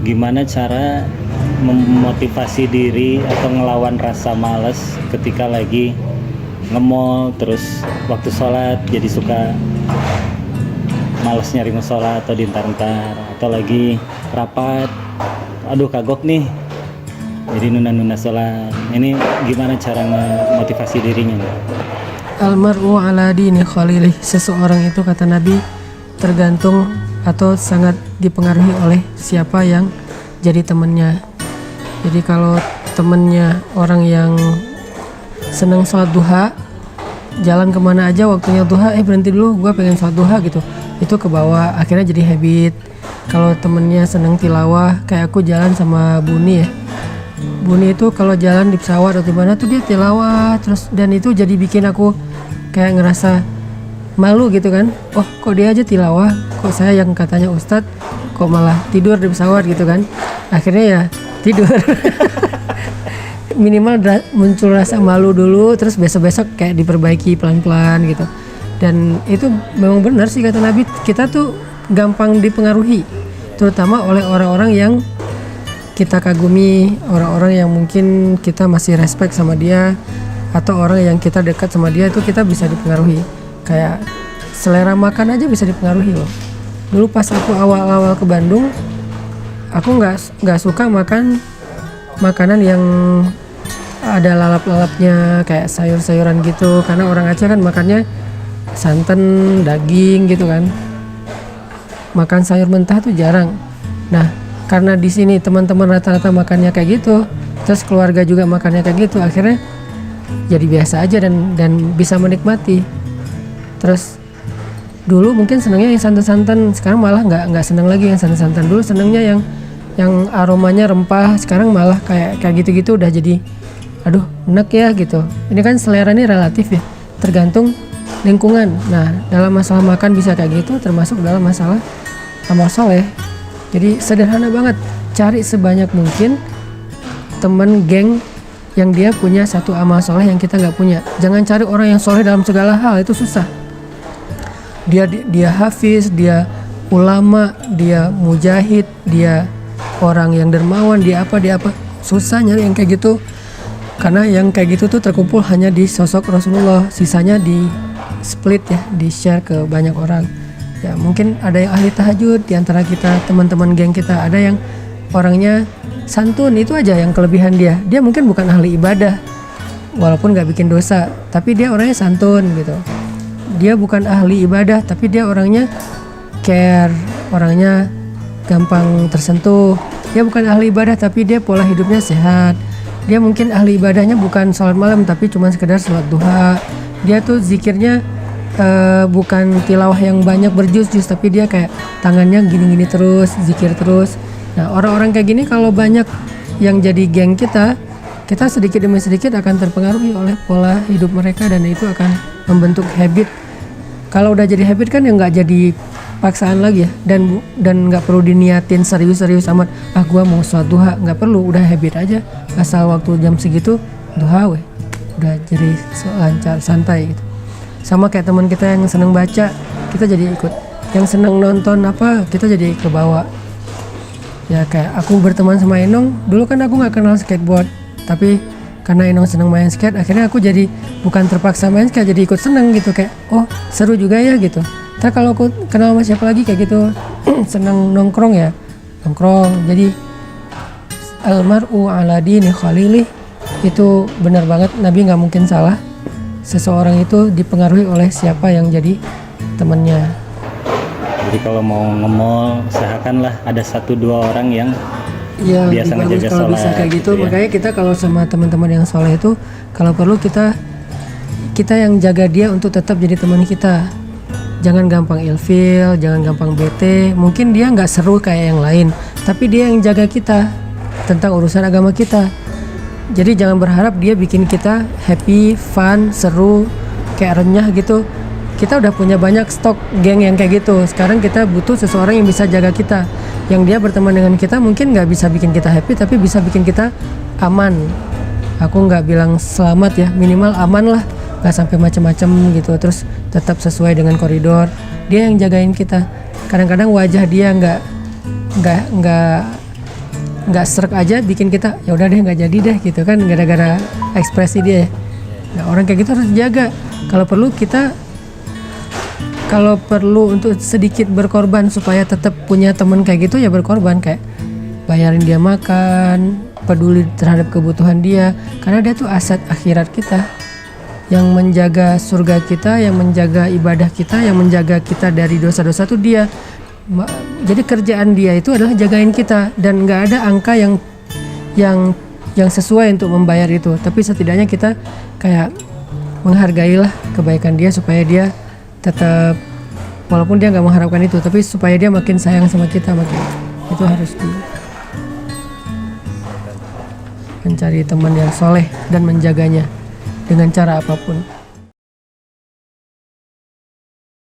gimana cara memotivasi diri atau ngelawan rasa males ketika lagi nge-mall, terus waktu sholat jadi suka males nyari musola atau diantar-antar, atau lagi rapat aduh kagok nih jadi nunda-nunda sholat. Ini gimana cara memotivasi dirinya? Almar'u ala dini khalilih, seseorang itu kata Nabi tergantung atau sangat dipengaruhi oleh siapa yang jadi temannya. Jadi kalau temennya orang yang seneng sholat duha, jalan kemana aja waktunya duha, berhenti dulu, gue pengen sholat duha gitu, itu ke bawah, akhirnya jadi habit. Kalau temennya seneng tilawah, kayak aku jalan sama Buni ya, Buni itu kalau jalan di pesawat atau dimana tuh dia tilawah terus, dan itu jadi bikin aku kayak ngerasa malu gitu kan. Oh kok dia aja tilawah, kok saya yang katanya ustadz kok malah tidur di pesawat gitu kan. Akhirnya ya tidur. Minimal muncul rasa malu dulu, terus besok-besok kayak diperbaiki pelan-pelan gitu. Dan itu memang benar sih kata Nabi, kita tuh gampang dipengaruhi, terutama oleh orang-orang yang kita kagumi, orang-orang yang mungkin kita masih respect sama dia, atau orang yang kita dekat sama dia, itu kita bisa dipengaruhi. Kayak selera makan aja bisa dipengaruhi loh. Dulu pas aku awal-awal ke Bandung, aku nggak suka makan makanan yang ada lalap-lalapnya kayak sayur-sayuran gitu, karena orang Aceh kan makannya santan, daging gitu kan. Makan sayur mentah tuh jarang. Nah, karena di sini teman-teman rata-rata makannya kayak gitu, terus keluarga juga makannya kayak gitu, akhirnya jadi biasa aja dan bisa menikmati. Terus dulu mungkin senangnya yang santan-santan, sekarang malah nggak senang lagi yang santan-santan. Dulu senangnya yang aromanya rempah, sekarang malah kayak gitu-gitu udah jadi aduh enak ya gitu. Ini kan selera ini relatif ya, tergantung lingkungan. Nah dalam masalah makan bisa kayak gitu, termasuk dalam masalah amal soleh. Jadi sederhana banget, cari sebanyak mungkin temen geng yang dia punya satu amal soleh yang kita nggak punya. Jangan cari orang yang soleh dalam segala hal, itu susah. Dia hafiz, dia ulama, dia mujahid, dia orang yang dermawan, dia apa, susah nyari yang kayak gitu. Karena yang kayak gitu tuh terkumpul hanya di sosok Rasulullah, sisanya di split ya, di share ke banyak orang. Ya mungkin ada yang ahli tahajud di antara kita, teman-teman geng kita, ada yang orangnya santun, itu aja yang kelebihan dia. Dia mungkin bukan ahli ibadah, walaupun nggak bikin dosa, tapi dia orangnya santun gitu. Dia bukan ahli ibadah, tapi dia orangnya care, orangnya gampang tersentuh. Dia bukan ahli ibadah, tapi dia pola hidupnya sehat. Dia mungkin ahli ibadahnya bukan sholat malam, tapi cuma sekedar sholat duha. Dia tuh zikirnya bukan tilawah yang banyak berjus-jus, tapi dia kayak tangannya gini-gini terus, zikir terus. Nah orang-orang kayak gini kalau banyak yang jadi geng kita sedikit demi sedikit akan terpengaruhi oleh pola hidup mereka, dan itu akan membentuk habit. Kalau udah jadi habit kan ya nggak jadi paksaan lagi ya, dan nggak perlu diniatin serius-serius amat. Gua mau sholat duha, nggak perlu, udah habit aja. Asal waktu jam segitu duha udah jadi lancar, santai gitu. Sama kayak teman kita yang seneng baca, kita jadi ikut. Yang seneng nonton apa, kita jadi kebawa. Ya kayak aku berteman sama Enong, dulu kan aku nggak kenal skateboard, tapi karena Enong seneng main skate, akhirnya aku jadi bukan terpaksa main skate, jadi ikut seneng gitu, kayak oh seru juga ya gitu. Ntar kalau aku kenal sama siapa lagi kayak gitu, seneng nongkrong ya, nongkrong. Jadi almar'u ala dini khalilih, itu benar banget, Nabi nggak mungkin salah. Seseorang itu dipengaruhi oleh siapa yang jadi temannya. Jadi kalau mau nge-mall, usahakanlah ada 1-2 orang yang ya, biasa ngejaga kalau sholat bisa kayak gitu ya. Makanya kita kalau sama teman-teman yang soleh itu, kalau perlu kita yang jaga dia untuk tetap jadi teman kita. Jangan gampang ilfil, jangan gampang bete. Mungkin dia nggak seru kayak yang lain, tapi dia yang jaga kita tentang urusan agama kita. Jadi jangan berharap dia bikin kita happy, fun, seru, kayak renyah gitu. Kita udah punya banyak stok geng yang kayak gitu. Sekarang kita butuh seseorang yang bisa jaga kita. Yang dia berteman dengan kita mungkin nggak bisa bikin kita happy, tapi bisa bikin kita aman. Aku nggak bilang selamat ya, minimal aman lah, nggak sampai macam-macam gitu. Terus tetap sesuai dengan koridor. Dia yang jagain kita. Kadang-kadang wajah dia nggak nggak serak aja bikin kita ya udah deh nggak jadi deh gitu kan, gara-gara ekspresi dia ya. Nah orang kayak gitu harus dijaga. Kalau perlu untuk sedikit berkorban supaya tetap punya teman kayak gitu, ya berkorban, kayak bayarin dia makan, peduli terhadap kebutuhan dia, karena dia tuh aset akhirat kita, yang menjaga surga kita, yang menjaga ibadah kita, yang menjaga kita dari dosa-dosa tuh dia. Jadi kerjaan dia itu adalah jagain kita, dan nggak ada angka yang sesuai untuk membayar itu, tapi setidaknya kita kayak menghargailah kebaikan dia supaya dia tetap, walaupun dia nggak mengharapkan itu, tapi supaya dia makin sayang sama kita, makin itu harus mencari teman yang soleh dan menjaganya dengan cara apapun.